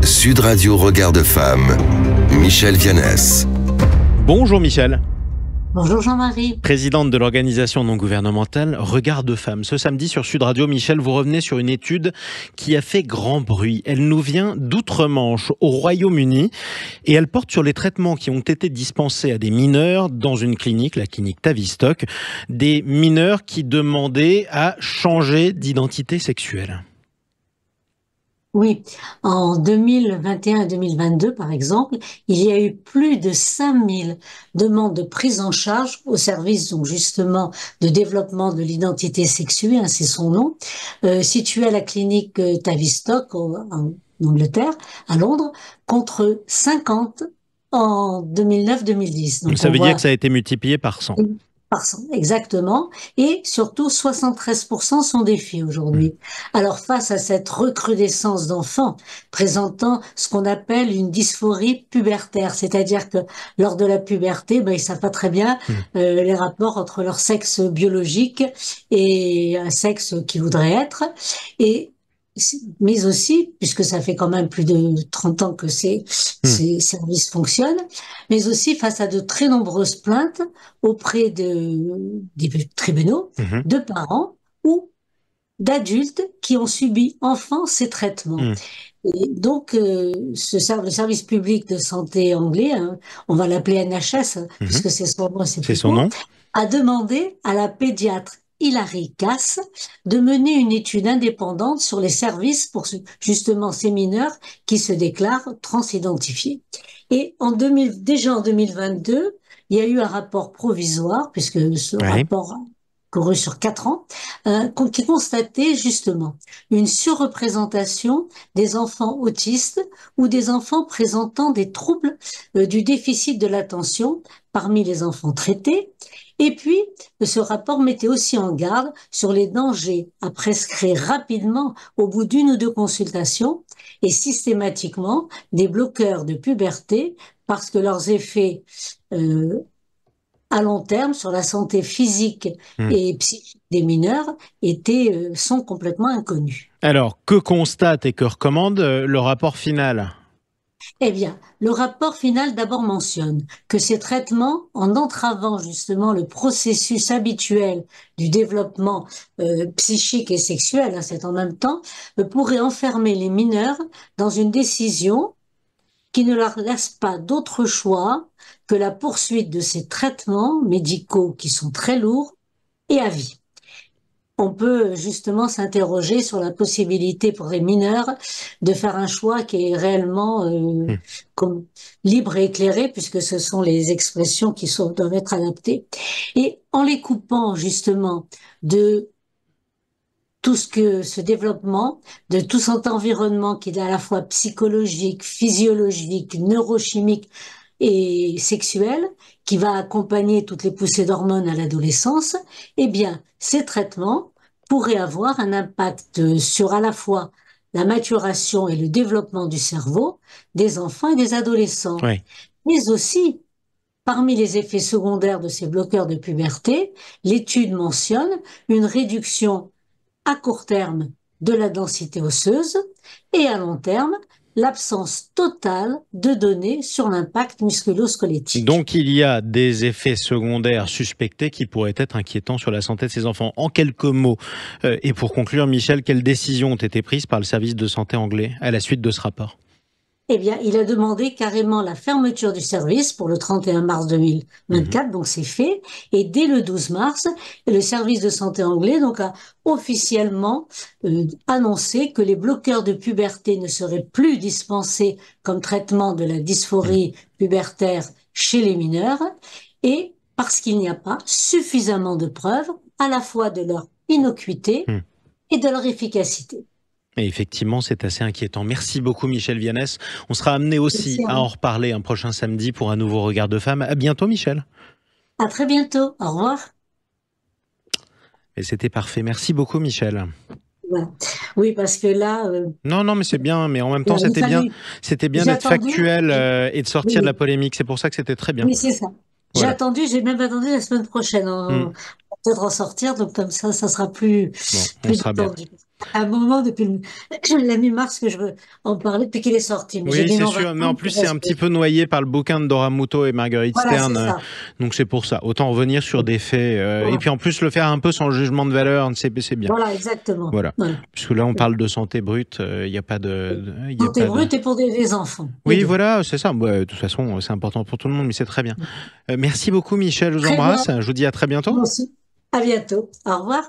Sud Radio Regard de Femme, Michel Viannès. Bonjour Michel. Bonjour Jean-Marie. Présidente de l'organisation non gouvernementale Regard de Femme. Ce samedi sur Sud Radio, Michel, vous revenez sur une étude qui a fait grand bruit. Elle nous vient d'outre-Manche, au Royaume-Uni, et elle porte sur les traitements qui ont été dispensés à des mineurs dans une clinique, la clinique Tavistock, des mineurs qui demandaient à changer d'identité sexuelle. Oui, en 2021 et 2022, par exemple, il y a eu plus de 5000 demandes de prise en charge au service, donc justement, de développement de l'identité sexuelle, hein, c'est son nom, situé à la clinique Tavistock en Angleterre, à Londres, contre 50 en 2009-2010. Donc ça veut dire que ça a été multiplié par 100. Par 100, exactement. Et surtout, 73% sont des filles aujourd'hui. Alors, face à cette recrudescence d'enfants présentant ce qu'on appelle une dysphorie pubertaire, c'est-à-dire que lors de la puberté, ils savent pas très bien les rapports entre leur sexe biologique et un sexe qu'ils voudraient être. Mais aussi, puisque ça fait quand même plus de 30 ans que ces services fonctionnent, mais aussi face à de très nombreuses plaintes auprès des tribunaux, de parents ou d'adultes qui ont subi enfants ces traitements. Et donc, le service public de santé anglais, hein, on va l'appeler NHS, puisque c'est son nom, a demandé à la pédiatre Hilary Cass de mener une étude indépendante sur les services pour justement ces mineurs qui se déclarent transidentifiés. Et déjà en 2022, il y a eu un rapport provisoire, puisque ce rapport couru sur 4 ans, qui constatait justement une surreprésentation des enfants autistes ou des enfants présentant des troubles du déficit de l'attention parmi les enfants traités. Et puis, ce rapport mettait aussi en garde sur les dangers à prescrire rapidement au bout d'une ou deux consultations et systématiquement des bloqueurs de puberté parce que leurs effets à long terme sur la santé physique et psychique des mineurs sont complètement inconnus. Alors, que constate et que recommande le rapport final ? Eh bien, le rapport final d'abord mentionne que ces traitements, en entravant justement le processus habituel du développement psychique et sexuel, hein, c'est en même temps, pourraient enfermer les mineurs dans une décision qui ne leur laisse pas d'autre choix que la poursuite de ces traitements médicaux qui sont très lourds et à vie. On peut justement s'interroger sur la possibilité pour les mineurs de faire un choix qui est réellement comme libre et éclairé, puisque ce sont les expressions qui doivent être adaptées. Et en les coupant justement de tout ce développement, de tout cet environnement qui est à la fois psychologique, physiologique, neurochimique et sexuel, qui va accompagner toutes les poussées d'hormones à l'adolescence, eh bien, ces traitements pourraient avoir un impact sur à la fois la maturation et le développement du cerveau des enfants et des adolescents. Oui. Mais aussi, parmi les effets secondaires de ces bloqueurs de puberté, l'étude mentionne une réduction à court terme de la densité osseuse et à long terme, l'absence totale de données sur l'impact musculo-squelettique. Donc il y a des effets secondaires suspectés qui pourraient être inquiétants sur la santé de ces enfants. En quelques mots, et pour conclure, Michel, quelles décisions ont été prises par le service de santé anglais à la suite de ce rapport ? Eh bien, il a demandé carrément la fermeture du service pour le 31 mars 2024, donc c'est fait. Et dès le 12 mars, le service de santé anglais a officiellement annoncé que les bloqueurs de puberté ne seraient plus dispensés comme traitement de la dysphorie pubertaire chez les mineurs, et parce qu'il n'y a pas suffisamment de preuves à la fois de leur innocuité et de leur efficacité. Et effectivement, c'est assez inquiétant. Merci beaucoup, Michel Viannès. On sera amené aussi à en reparler un prochain samedi pour un nouveau Regard de Femme. À bientôt, Michel. À très bientôt. Au revoir. Et c'était parfait. Merci beaucoup, Michel. Ouais. Oui, parce que là... Non, mais c'est bien. Mais en même temps, c'était bien d'être factuel et de sortir de la polémique. C'est pour ça que c'était très bien. Oui, c'est ça. Voilà. J'ai même attendu la semaine prochaine. Peut-être en sortir, donc comme ça sera plus on sera bien. un moment depuis la mi-mars que je veux en parler depuis qu'il est sorti. Mais Oui, c'est sûr. Mais en plus, c'est un petit peu noyé par le bouquin de Dora Muto et Marguerite voilà, Stern. c'est ça. Donc c'est pour ça. Autant revenir sur des faits. Voilà. Et puis en plus, le faire un peu sans jugement de valeur, c'est bien. Voilà, exactement. Voilà. Voilà. Puisque là, on parle de santé brute. Il n'y a pas de. Santé brute et pour les enfants. Oui, voilà, c'est ça. De toute façon, c'est important pour tout le monde, mais c'est très bien. Merci beaucoup, Michel. Je vous embrasse. Je vous dis à très bientôt. Moi aussi. À bientôt. Au revoir.